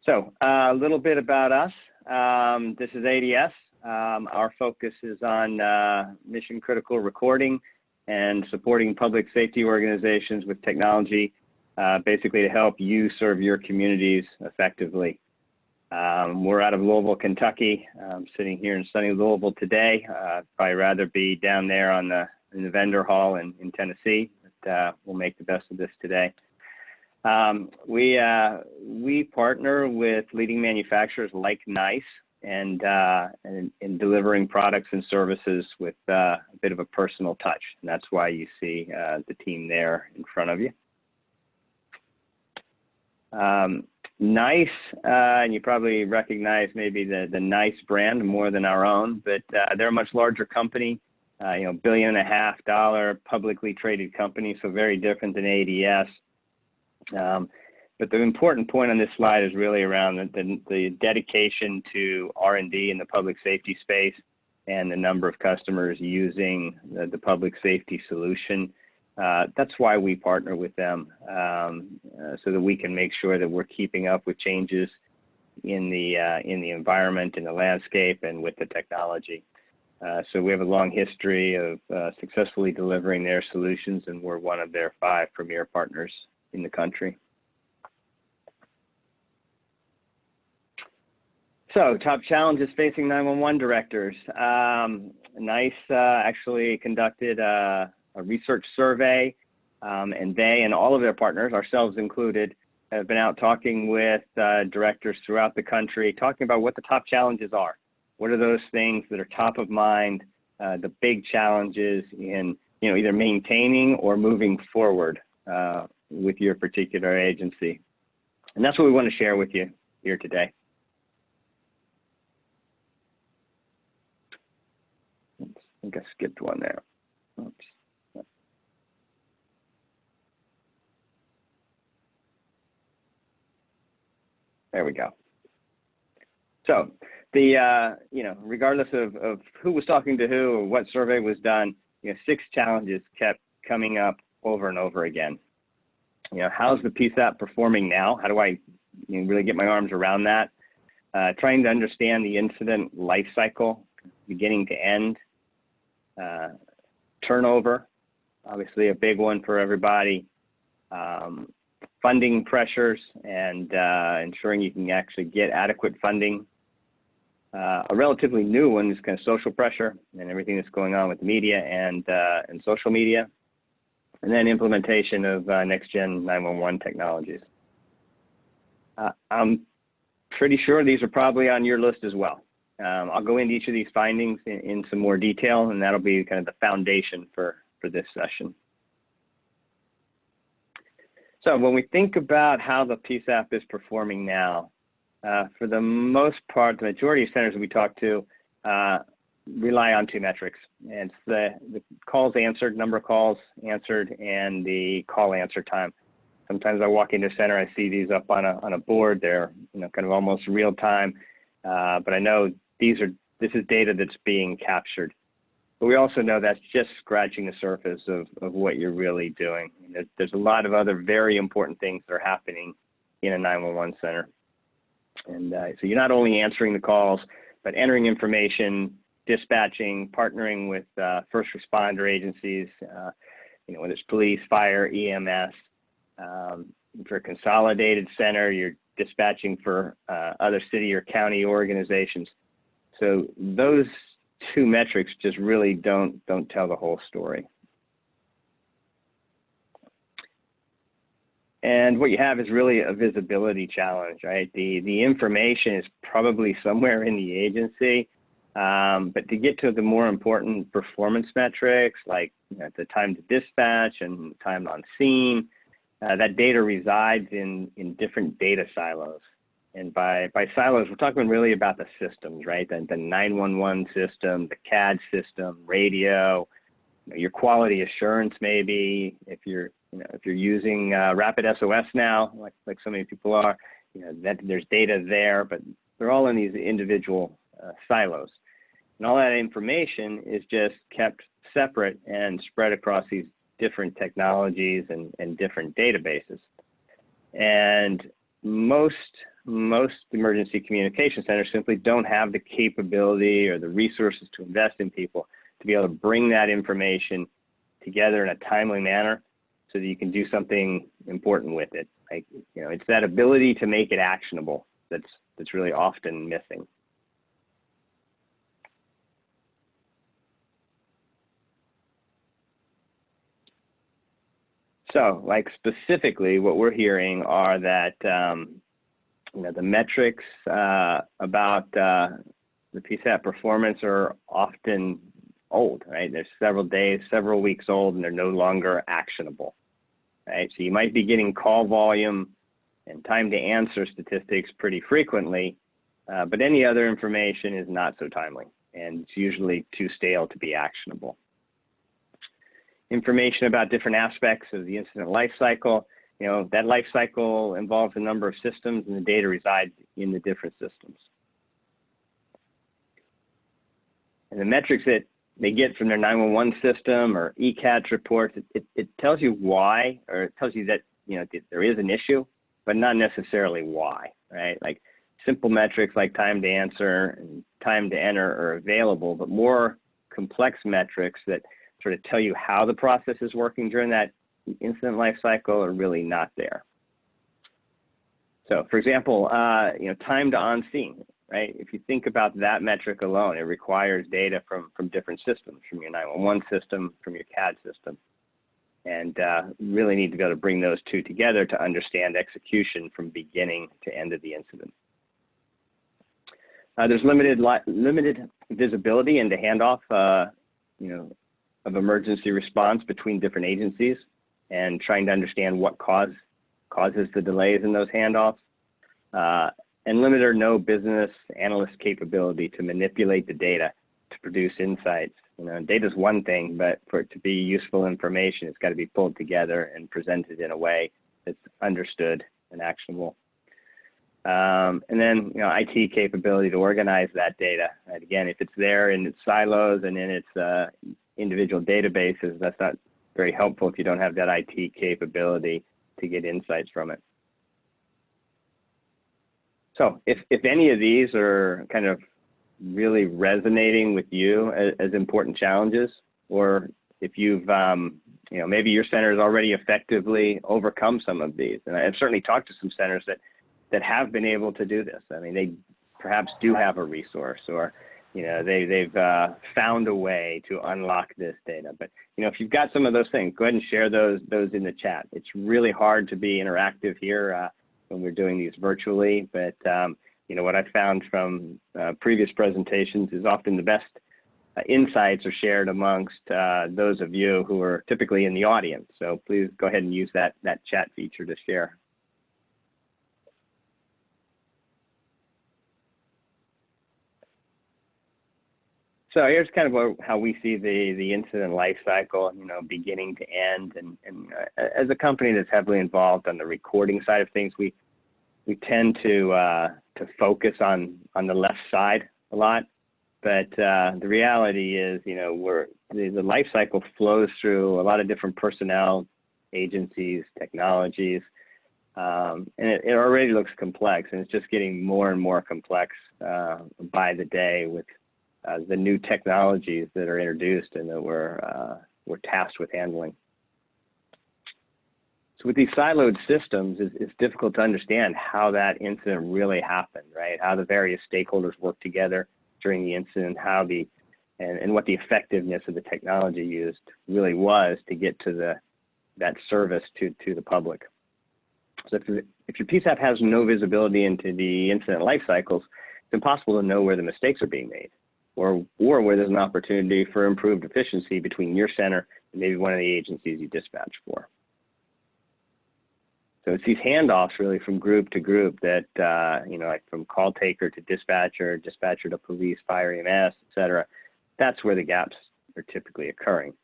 So a little bit about us. This is ADS. Our focus is on mission critical recording and supporting public safety organizations with technology, basically to help you serve your communities effectively. We're out of Louisville, Kentucky. I'm sitting here in sunny Louisville today. Probably rather be down there in the vendor hall in Tennessee, but we'll make the best of this today. We partner with leading manufacturers like NICE and in delivering products and services with a bit of a personal touch. And that's why you see the team there in front of you. NICE, and you probably recognize maybe the NICE brand more than our own, but they're a much larger company, $1.5 billion publicly traded company, so very different than ADS. But the important point on this slide is really around the dedication to R&D in the public safety space and the number of customers using the public safety solution. That's why we partner with them, so that we can make sure that we're keeping up with changes in the environment, in the landscape, and with the technology. So we have a long history of successfully delivering their solutions, and we're one of their 5 premier partners in the country. So, top challenges facing 911 directors. NICE actually conducted a research survey, and they and all of their partners, ourselves included, have been out talking with directors throughout the country, talking about what the top challenges are. What are those things that are top of mind, the big challenges in either maintaining or moving forward with your particular agency. And that's what we want to share with you here today. I think I skipped one there. Oops. There we go. So regardless of who was talking to who or what survey was done, 6 challenges kept coming up over and over again. How's the PSAP performing now? How do I really get my arms around that? Trying to understand the incident life cycle, beginning to end. Turnover, obviously a big one for everybody. Funding pressures and ensuring you can actually get adequate funding. A relatively new one is kind of social pressure and everything that's going on with the media and social media. And then implementation of next-gen 911 technologies. I'm pretty sure these are probably on your list as well. I'll go into each of these findings in some more detail, and that'll be kind of the foundation for this session. So when we think about how the PSAP is performing now, for the most part, the majority of centers that we talk to rely on 2 metrics. And it's the calls answered, number of calls answered, and the call answer time. Sometimes I walk into a center, I see these up on a board. They're kind of almost real time, but I know this is data that's being captured. But we also know that's just scratching the surface of what you're really doing. There's a lot of other very important things that are happening in a 911 center. And so you're not only answering the calls, but entering information, dispatching, partnering with first responder agencies, whether it's police, fire, EMS. For a consolidated center, you're dispatching for other city or county organizations. So those 2 metrics just really don't tell the whole story. And what you have is really a visibility challenge, right? The information is probably somewhere in the agency, but to get to the more important performance metrics, like the time to dispatch and time on scene, that data resides in different data silos. And by silos, we're talking really about the systems, right? The 911 system, the CAD system, radio, your quality assurance maybe. If you're using Rapid SOS now, like so many people are, that there's data there, but they're all in these individual silos. And all that information is just kept separate and spread across these different technologies and different databases. And most most emergency communication centers simply don't have the capability or the resources to invest in people to be able to bring that information together in a timely manner so that you can do something important with it. Like, you know, it's that ability to make it actionable that's really often missing. So, like, specifically, what we're hearing are that you know, the metrics about the PSAP performance are often old, right? They're several days, several weeks old, and they're no longer actionable, right? So you might be getting call volume and time to answer statistics pretty frequently, but any other information is not so timely, and it's usually too stale to be actionable. Information about different aspects of the incident life cycle. You know, that life cycle involves a number of systems, and the data resides in the different systems. And the metrics that they get from their 911 system or ECATS reports, it tells you why, or it tells you that, you know, there is an issue, but not necessarily why, right? Like, simple metrics like time to answer and time to enter are available, but more complex metrics that sort of tell you how the process is working during that incident life cycle are really not there. So, for example, you know, time to on scene, right? If you think about that metric alone, it requires data from different systems, from your 911 system, from your CAD system, and really need to be able to bring those two together to understand execution from beginning to end of the incident. There's limited visibility into handoff, you know, of emergency response between different agencies, and trying to understand what causes the delays in those handoffs, and limited or no business analyst capability to manipulate the data to produce insights. You know, data is one thing, but for it to be useful information, it's got to be pulled together and presented in a way that's understood and actionable. And then, you know, IT capability to organize that data. Right? Again, if it's there in its silos and in its individual databases, that's not very helpful if you don't have that IT capability to get insights from it. So if any of these are kind of really resonating with you as important challenges, or if you've, you know, maybe your center has already effectively overcome some of these, and I've certainly talked to some centers that have been able to do this. I mean, they perhaps do have a resource, or, you know, they've found a way to unlock this data. But, you know, if you've got some of those things, go ahead and share those in the chat. It's really hard to be interactive here when we're doing these virtually, but you know, what I found from previous presentations is often the best insights are shared amongst those of you who are typically in the audience. So please go ahead and use that chat feature to share. So here's kind of how we see the incident life cycle, you know, beginning to end. And as a company that's heavily involved on the recording side of things, we tend to focus on the left side a lot. But the reality is, you know, the life cycle flows through a lot of different personnel, agencies, technologies, and it already looks complex, and it's just getting more and more complex by the day with the new technologies that are introduced and that we're tasked with handling. So with these siloed systems, it's difficult to understand how that incident really happened, right? How the various stakeholders work together during the incident, and what the effectiveness of the technology used really was to get to that service to the public. So if your PSAP has no visibility into the incident life cycles, it's impossible to know where the mistakes are being made, or where there's an opportunity for improved efficiency between your center and maybe one of the agencies you dispatch for. So it's these handoffs really from group to group that, you know, like from call taker to dispatcher, dispatcher to police, fire, EMS, et cetera. That's where the gaps are typically occurring.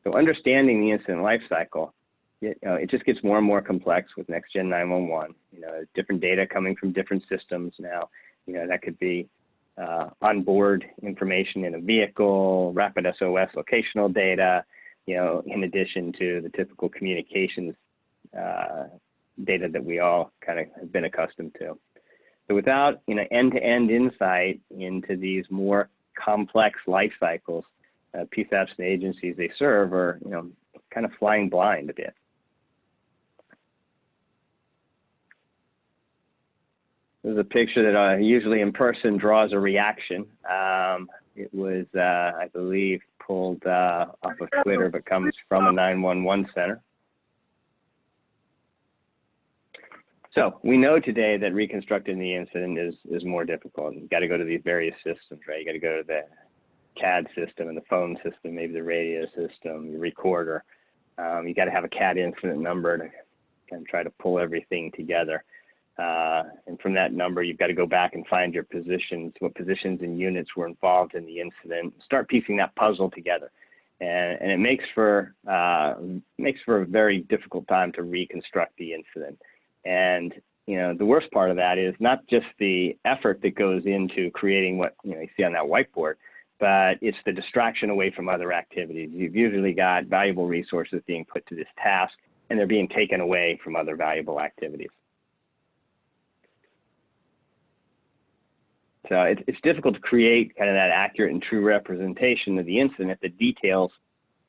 So understanding the incident life cycle, it just gets more and more complex with Next Gen 911. You know, different data coming from different systems now. You know, that could be onboard information in a vehicle, rapid SOS locational data, you know, in addition to the typical communications data that we all kind of have been accustomed to. So without end-to-end insight into these more complex life cycles, PSAPs and agencies they serve are kind of flying blind a bit. This is a picture that usually in person draws a reaction. It was, I believe, pulled off of Twitter, but comes from a 911 center. So we know today that reconstructing the incident is more difficult. You've got to go to these various systems, right? You got to go to the CAD system and the phone system, maybe the radio system, the recorder. You got to have a CAD incident number to kind of try to pull everything together. And from that number, you've got to go back and find your positions, what positions and units were involved in the incident, start piecing that puzzle together. And it makes for a very difficult time to reconstruct the incident. And the worst part of that is not just the effort that goes into creating what you see on that whiteboard, but it's the distraction away from other activities. You've usually got valuable resources being put to this task, and they're being taken away from other valuable activities. So it's difficult to create kind of that accurate and true representation of the incident if the details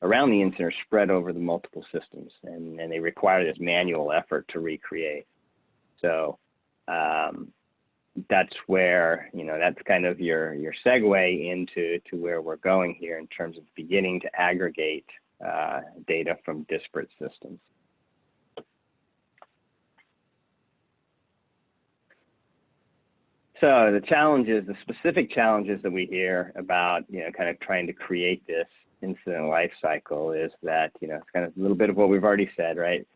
around the incident are spread over the multiple systems, and they require this manual effort to recreate. So that's where, that's kind of your segue into where we're going here in terms of beginning to aggregate data from disparate systems. So the challenges, the specific challenges that we hear about, kind of trying to create this incident life cycle is that, it's kind of a little bit of what we've already said, right?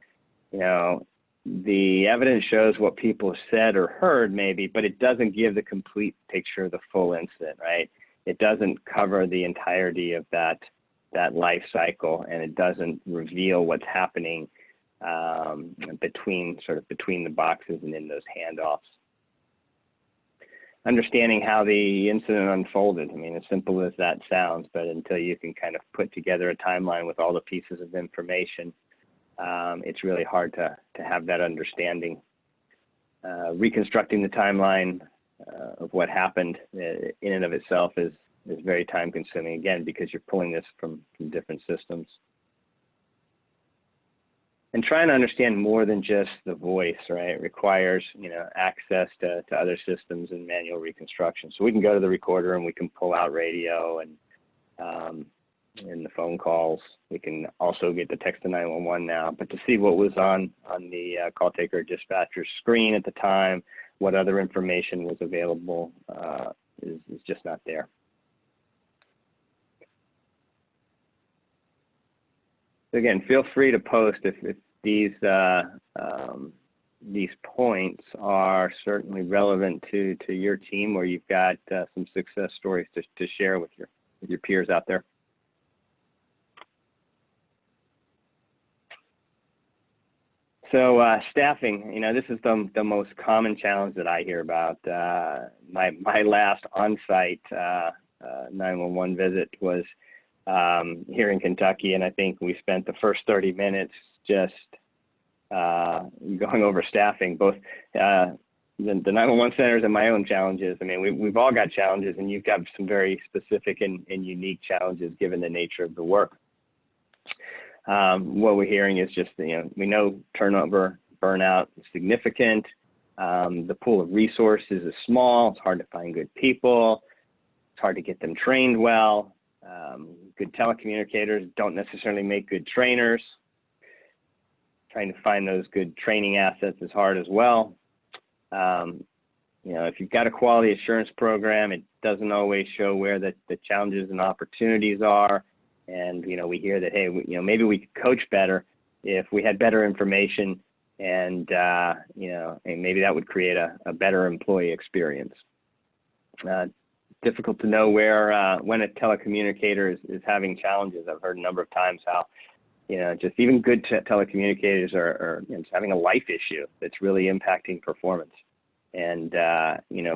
The evidence shows what people have said or heard maybe, but it doesn't give the complete picture of the full incident, right? It doesn't cover the entirety of that life cycle, and it doesn't reveal what's happening between the boxes and in those handoffs. Understanding how the incident unfolded, as simple as that sounds, but until you can kind of put together a timeline with all the pieces of information, it's really hard to have that understanding. Reconstructing the timeline of what happened in and of itself is very time consuming, again, because you're pulling this from different systems. And trying to understand more than just the voice, right? It requires, access to other systems and manual reconstruction. So we can go to the recorder and we can pull out radio and the phone calls. We can also get the text to 911 now, but to see what was on the call taker dispatcher's screen at the time, what other information was available is just not there. So again, feel free to post if these points are certainly relevant to your team, or you've got some success stories to share with your peers out there. So staffing, this is the most common challenge that I hear about. My last on-site 911 visit was here in Kentucky, and I think we spent the first 30 minutes just going over staffing, both the 911 centers and my own challenges. We've all got challenges, and you've got some very specific and unique challenges given the nature of the work. What we're hearing is just, we know turnover, burnout is significant. The pool of resources is small. It's hard to find good people. It's hard to get them trained well. Good telecommunicators don't necessarily make good trainers. Trying to find those good training assets is hard as well. If you've got a quality assurance program, it doesn't always show where the challenges and opportunities are. And, we hear that, hey, maybe we could coach better if we had better information, and, and maybe that would create a better employee experience. Difficult to know when a telecommunicator is having challenges. I've heard a number of times how, just even good telecommunicators are just having a life issue that's really impacting performance. And,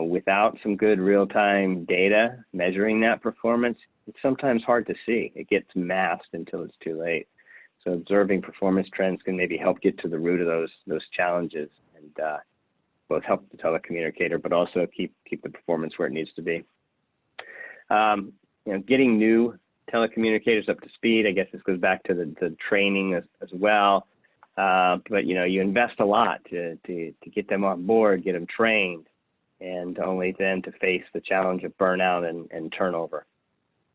without some good real-time data measuring that performance, it's sometimes hard to see. It gets masked until it's too late. So observing performance trends can maybe help get to the root of those challenges. And both help the telecommunicator, but also keep the performance where it needs to be. Getting new telecommunicators up to speed. I guess this goes back to the training as well. But you invest a lot to get them on board, get them trained, and only then to face the challenge of burnout and turnover.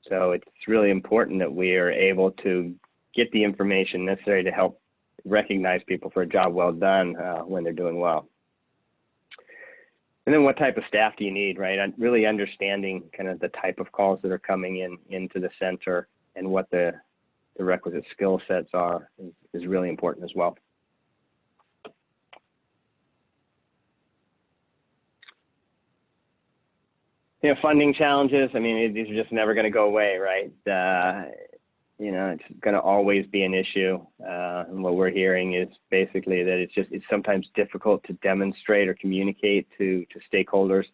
So it's really important that we are able to get the information necessary to help recognize people for a job well done when they're doing well. And then what type of staff do you need, right? Really understanding kind of the type of calls that are coming into the center and what the requisite skill sets are is really important as well. Funding challenges, I mean, these are just never going to go away, right? It's going to always be an issue. And what we're hearing is basically that it's sometimes difficult to demonstrate or communicate to stakeholders,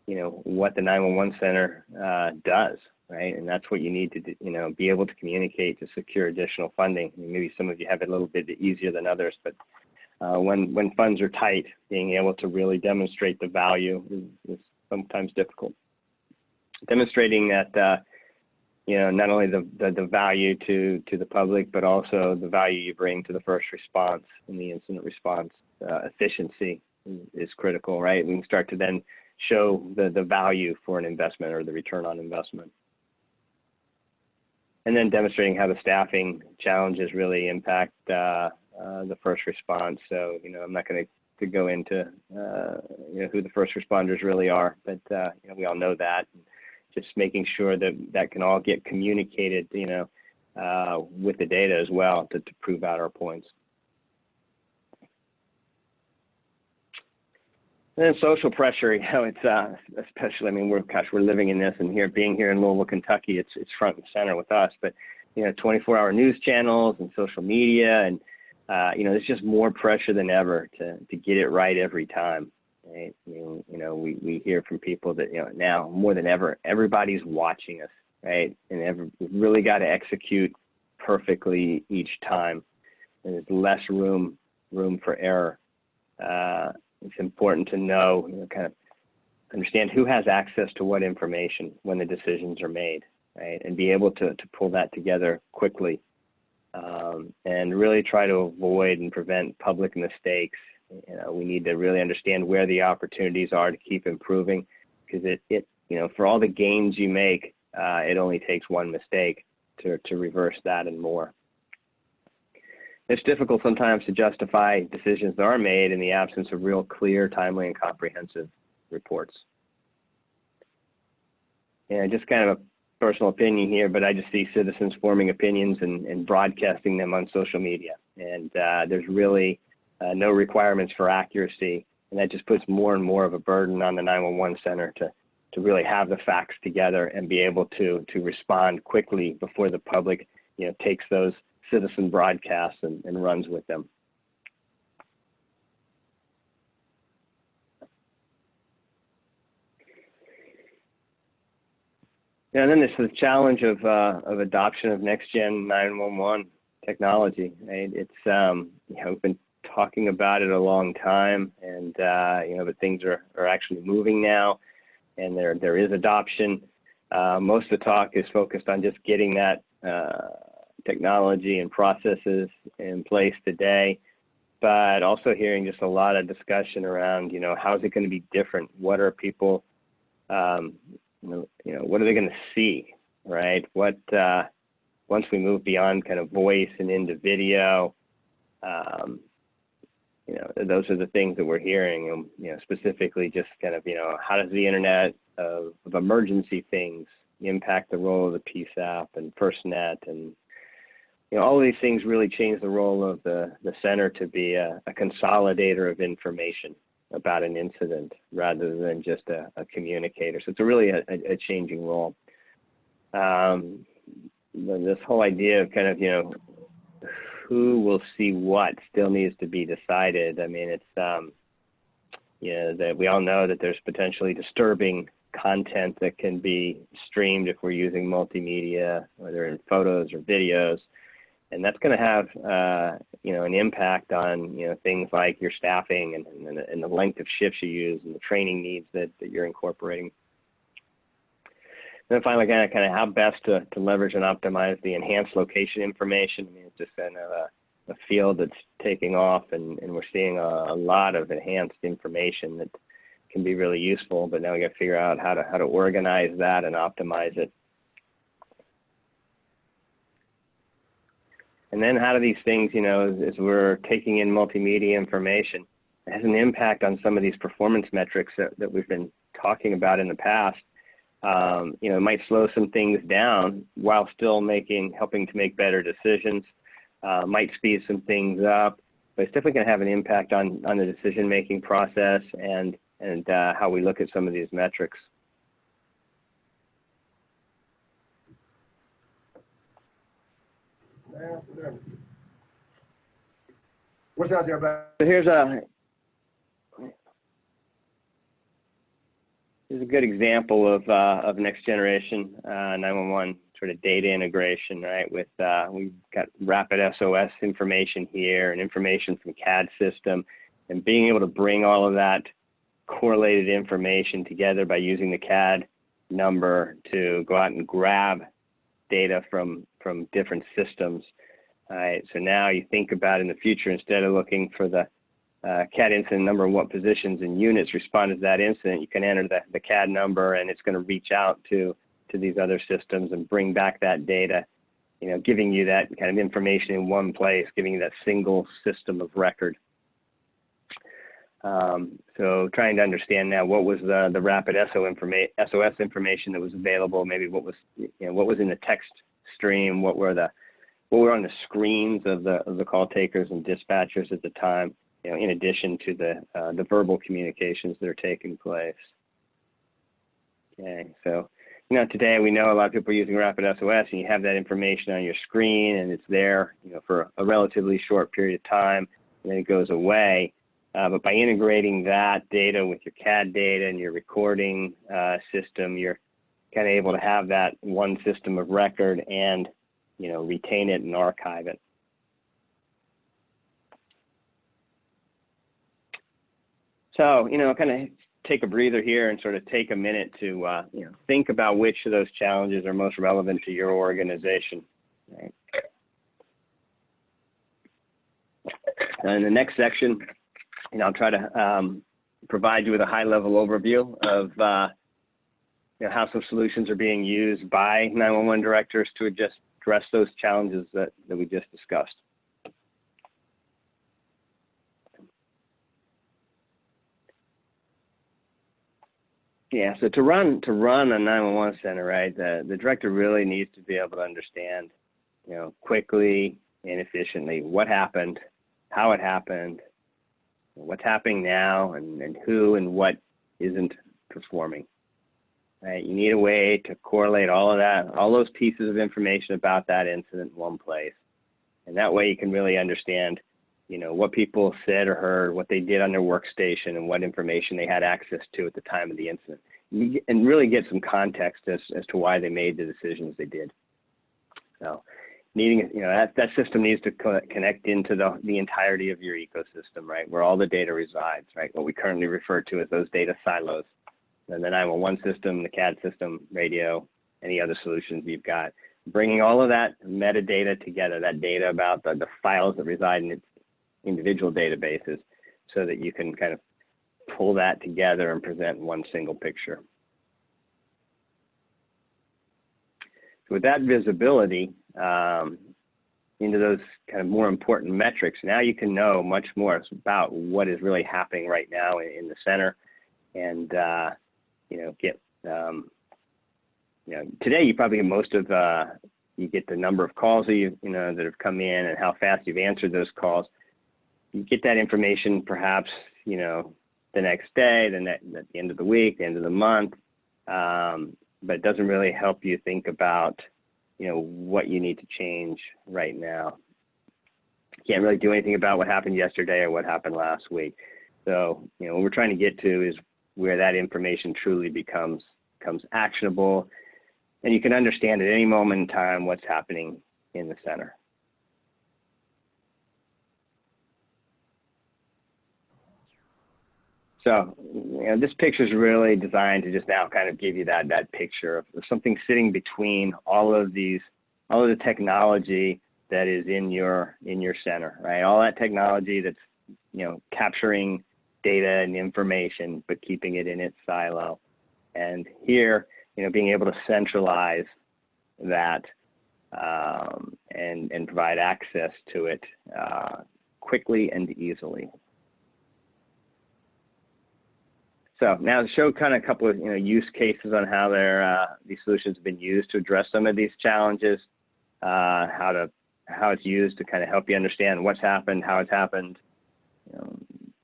what the 911 center does, right? And that's what you need to do, be able to communicate to secure additional funding. I mean, maybe some of you have it a little bit easier than others, but when funds are tight, being able to really demonstrate the value is sometimes difficult. Demonstrating that not only the value to the public, but also the value you bring to the first response and the incident response efficiency is critical, right? We can start to then show the value for an investment or the return on investment. And then demonstrating how the staffing challenges really impact the first response. So, I'm not going to go into who the first responders really are, but we all know that. Just making sure that can all get communicated, with the data as well to prove out our points. And then social pressure, it's especially, I mean, we're living in this, and being here in Louisville, Kentucky, it's front and center with us. But 24-hour news channels and social media, and there's just more pressure than ever to get it right every time. Right? We hear from people that now more than ever, everybody's watching us, right? And we've really got to execute perfectly each time. And there's less room for error. It's important to know, kind of understand who has access to what information when the decisions are made, right? And be able to pull that together quickly, and really try to avoid and prevent public mistakes. We need to really understand where the opportunities are to keep improving, because it for all the gains you make, it only takes one mistake to reverse that and more. It's difficult sometimes to justify decisions that are made in the absence of real clear, timely, and comprehensive reports. And just kind of a personal opinion here, but I just see citizens forming opinions and broadcasting them on social media. And there's really no requirements for accuracy, and that just puts more and more of a burden on the 911 center to really have the facts together and be able to respond quickly before the public takes those citizen broadcasts and runs with them. And then there's the challenge of adoption of next-gen 911 technology. Right? It's we've been talking about it a long time, and but things are actually moving now, and there is adoption. Most of the talk is focused on just getting that technology and processes in place today, but also hearing just a lot of discussion around how is it going to be different? What are people what are they going to see, right? What once we move beyond kind of voice and into video, those are the things that we're hearing. Specifically, just kind of how does the Internet of emergency things impact the role of the PSAP and FirstNet, and all of these things really change the role of the center to be a consolidator of information about an incident rather than just a communicator. So it's really a changing role. This whole idea of kind of, who will see what still needs to be decided. I mean, it's, that we all know that there's potentially disturbing content that can be streamed if we're using multimedia, whether in photos or videos. And that's going to have, an impact on, things like your staffing and the length of shifts you use and the training needs that you're incorporating. Then finally, kind of how best to leverage and optimize the enhanced location information. I mean, it's just kind of a field that's taking off, and we're seeing a lot of enhanced information that can be really useful. But now we got to figure out how to organize that and optimize it. And then how do these things, as we're taking in multimedia information, it has an impact on some of these performance metrics that we've been talking about in the past. It might slow some things down while still helping to make better decisions. Might speed some things up, but it's definitely going to have an impact on the decision-making process and how we look at some of these metrics. What's out there, Black? So here's a good example of next generation 911 sort of data integration, right? With we've got rapid SOS information here and information from CAD system, and being able to bring all of that correlated information together by using the CAD number to go out and grab data from different systems. All right, so now you think about in the future, instead of looking for the CAD incident number and what positions and units responded to that incident, you can enter the CAD number, and it's going to reach out to these other systems and bring back that data, giving you that kind of information in one place, giving you that single system of record. So trying to understand now what was the rapid SOS information that was available, maybe what was in the text stream, what were on the screens of the call takers and dispatchers at the time, in addition to the verbal communications that are taking place. Okay, so today we know a lot of people are using rapid SOS, and you have that information on your screen, and it's there, for a relatively short period of time, and then it goes away. But by integrating that data with your CAD data and your recording system, you're kind of able to have that one system of record and, retain it and archive it. So, kind of take a breather here and sort of take a minute to, think about which of those challenges are most relevant to your organization. Right? And in the next section, I'll try to provide you with a high-level overview of how some solutions are being used by 911 directors to address those challenges that we just discussed. Yeah, so to run a 911 center, right, the director really needs to be able to understand, quickly and efficiently what happened, how it happened, what's happening now, and who and what isn't performing. Right? You need a way to correlate all of that, all those pieces of information about that incident in one place. And that way you can really understand, what people said or heard, what they did on their workstation, and what information they had access to at the time of the incident. And really get some context as to why they made the decisions they did. So needing, that system needs to connect into the entirety of your ecosystem, right, where all the data resides, right, what we currently refer to as those data silos. And the 911 system, the CAD system, radio, any other solutions you've got. Bringing all of that metadata together, that data about the files that reside in its individual databases, so that you can kind of pull that together and present one single picture. So with that visibility into those kind of more important metrics, now you can know much more about what is really happening right now in the center, and get today you probably get most of you get the number of calls that that have come in and how fast you've answered those calls. You get that information perhaps the next day, then at the end of the week, the end of the month, but it doesn't really help you think about what you need to change right now. You can't really do anything about what happened yesterday or what happened last week. So what we're trying to get to is where that information truly becomes actionable, and you can understand at any moment in time what's happening in the center. So, this picture is really designed to just now kind of give you that picture of something sitting between all of the technology that is in your center, right? All that technology that's capturing data and information, but keeping it in its silo. And here, being able to centralize that and provide access to it quickly and easily. So now to show kind of a couple of use cases on how these solutions have been used to address some of these challenges, how it's used to kind of help you understand what's happened, how it's happened,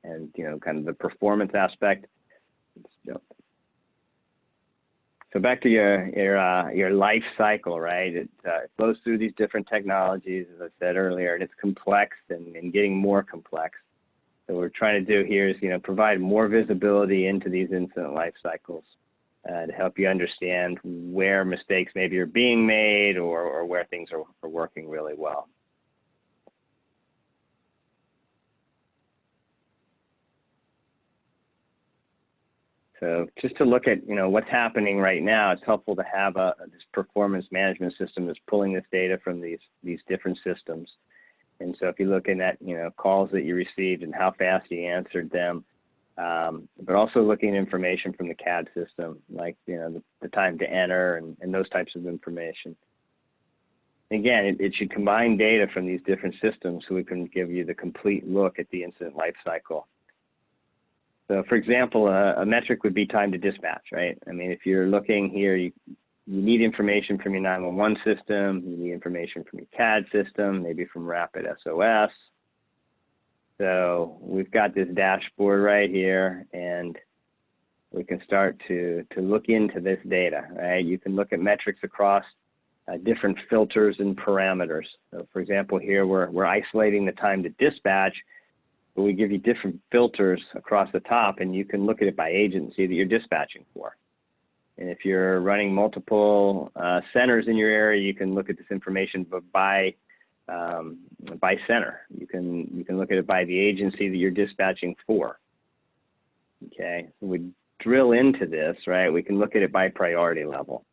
and kind of the performance aspect. So back to your life cycle, right? It flows through these different technologies, as I said earlier, and it's complex and getting more complex. So what we're trying to do here is, provide more visibility into these incident life cycles to help you understand where mistakes maybe are being made or where things are working really well. So just to look at, what's happening right now, it's helpful to have this performance management system that's pulling this data from these different systems. And so if you're looking at, calls that you received and how fast you answered them, but also looking at information from the CAD system, like, the time to enter and those types of information. Again, it should combine data from these different systems so we can give you the complete look at the incident life cycle. So for example, a metric would be time to dispatch, right? I mean, if you're looking here, you need information from your 911 system, you need information from your CAD system, maybe from Rapid SOS. So we've got this dashboard right here, and we can start to look into this data, right? You can look at metrics across different filters and parameters. So for example, here we're isolating the time to dispatch, but we give you different filters across the top, and you can look at it by agency that you're dispatching for. And if you're running multiple centers in your area, you can look at this information by center. You can look at it by the agency that you're dispatching for. Okay, so we drill into this, right? We can look at it by priority level.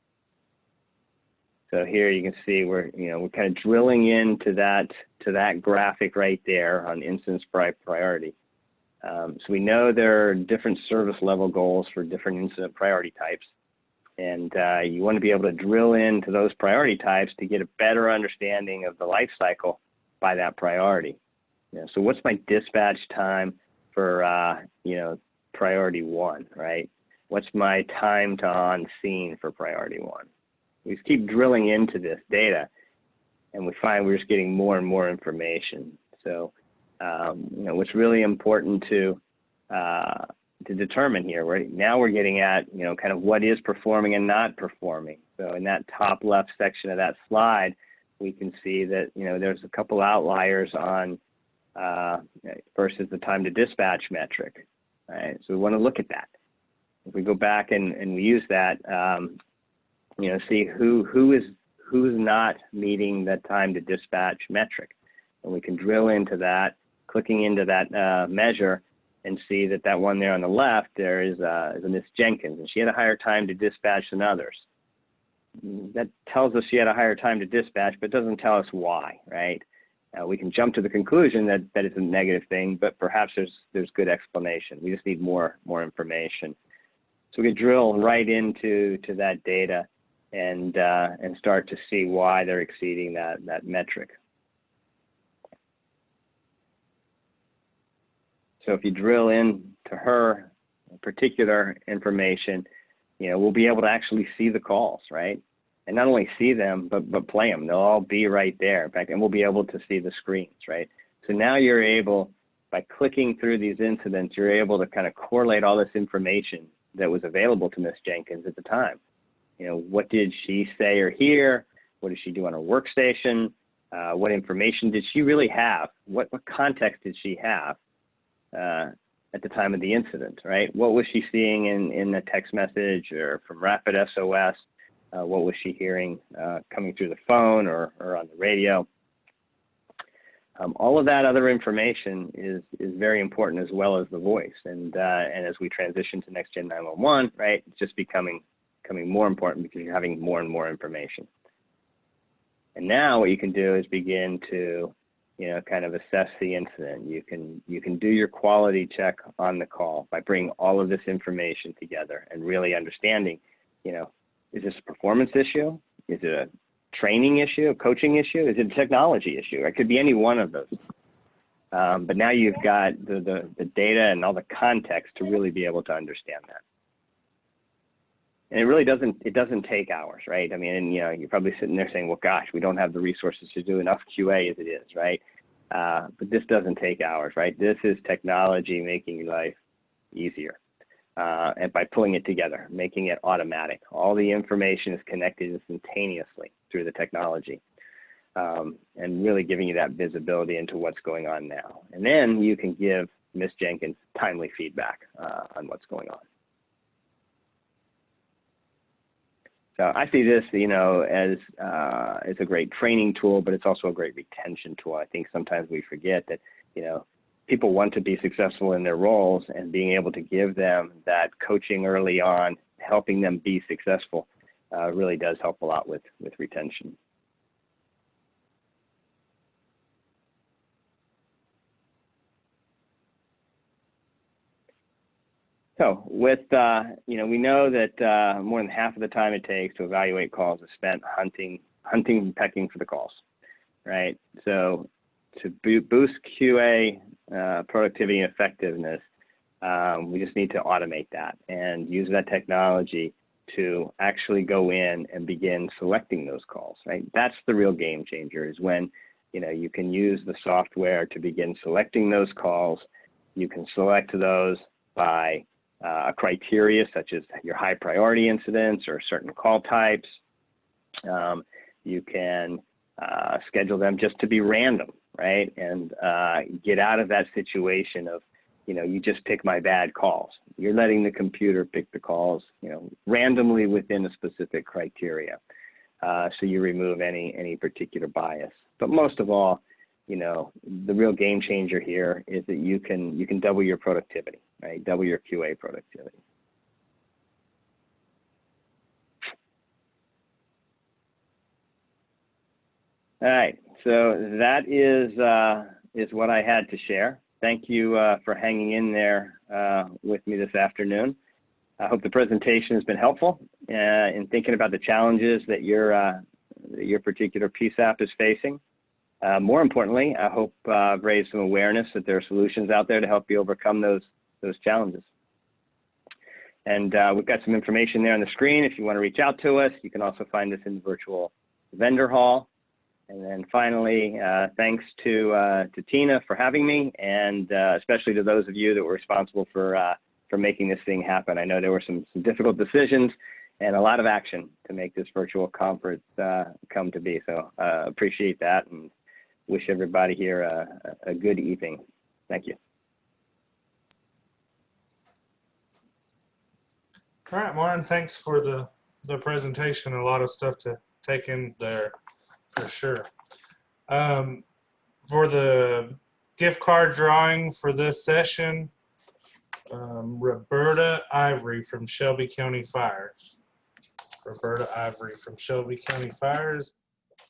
So here you can see we're kind of drilling into that graphic right there on incidents by priority. So we know there are different service level goals for different incident priority types. And you want to be able to drill into those priority types to get a better understanding of the life cycle by that priority. So what's my dispatch time for priority 1, right? What's my time to on scene for priority 1? We just keep drilling into this data, and we find we're just getting more and more information. So what's really important to determine here, right? Now we're getting at, kind of what is performing and not performing. So in that top left section of that slide, we can see that, there's a couple outliers on versus the time to dispatch metric, right? So we want to look at that. If we go back and we use that, see who is not meeting that time to dispatch metric. And we can drill into that, clicking into that measure, and see that one there on the left, there is a Miss Jenkins, and she had a higher time to dispatch than others. That tells us she had a higher time to dispatch, but doesn't tell us why, right? We can jump to the conclusion that it's a negative thing, but perhaps there's good explanation. We just need more information. So we can drill right into that data and start to see why they're exceeding that metric. So if you drill into her particular information, we'll be able to actually see the calls, right? And not only see them, but play them. They'll all be right there. In fact, and we'll be able to see the screens, right? So now you're able, by clicking through these incidents, you're able to kind of correlate all this information that was available to Ms. Jenkins at the time. What did she say or hear? What did she do on her workstation? What information did she really have? What context did she have at the time of the incident, right? What was she seeing in a text message or from Rapid SOS? What was she hearing coming through the phone or on the radio? All of that other information is very important, as well as the voice. And as we transition to Next Gen 911, right, it's just becoming more important because you're having more and more information. And now what you can do is begin to, kind of assess the incident. You can do your quality check on the call by bringing all of this information together and really understanding, is this a performance issue? Is it a training issue, a coaching issue? Is it a technology issue? It could be any one of those. But now you've got the data and all the context to really be able to understand that. And it really doesn't take hours, right? I mean, you're probably sitting there saying, well, gosh, we don't have the resources to do enough QA as it is, right? But this doesn't take hours, right? This is technology making your life easier. And by pulling it together, making it automatic. All the information is connected instantaneously through the technology, and really giving you that visibility into what's going on now. And then you can give Ms. Jenkins timely feedback on what's going on. So I see this, as a great training tool, but it's also a great retention tool. I think sometimes we forget that, people want to be successful in their roles, and being able to give them that coaching early on, helping them be successful, really does help a lot with retention. So with, we know that more than half of the time it takes to evaluate calls is spent hunting and pecking for the calls, right? So to boost QA productivity and effectiveness, we just need to automate that and use that technology to actually go in and begin selecting those calls, right? That's the real game changer, is when, you can use the software to begin selecting those calls. You can select those by a criteria such as your high priority incidents or certain call types. You can schedule them just to be random, right? And get out of that situation of, you just pick my bad calls. You're letting the computer pick the calls, randomly within a specific criteria. So you remove any particular bias. But most of all, the real game changer here is that you can double your productivity, right? Double your QA productivity. All right, so that is what I had to share. Thank you for hanging in there with me this afternoon. I hope the presentation has been helpful in thinking about the challenges that your particular PSAP is facing. More importantly, I hope I've raised some awareness that there are solutions out there to help you overcome those challenges. And we've got some information there on the screen if you want to reach out to us. You can also find us in the virtual vendor hall. And then finally, thanks to Tina for having me, and especially to those of you that were responsible for making this thing happen. I know there were some difficult decisions and a lot of action to make this virtual conference come to be. So appreciate that, and wish everybody here a good evening. Thank you. All right, Martyn, thanks for the presentation. A lot of stuff to take in there for sure. For the gift card drawing for this session, Roberta Ivory from Shelby County Fires. Roberta Ivory from Shelby County Fires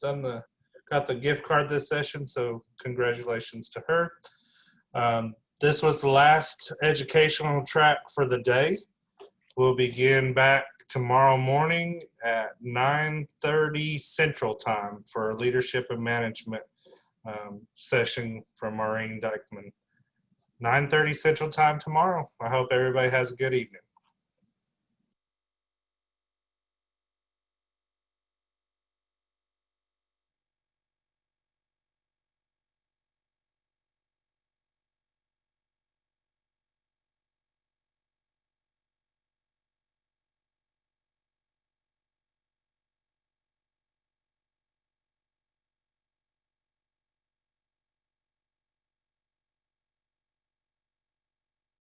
got the gift card this session, so congratulations to her. This was the last educational track for the day. We'll begin back tomorrow morning at 9:30 Central Time for a leadership and management session from Maureen Dykeman. 9:30 Central Time tomorrow. I hope everybody has a good evening.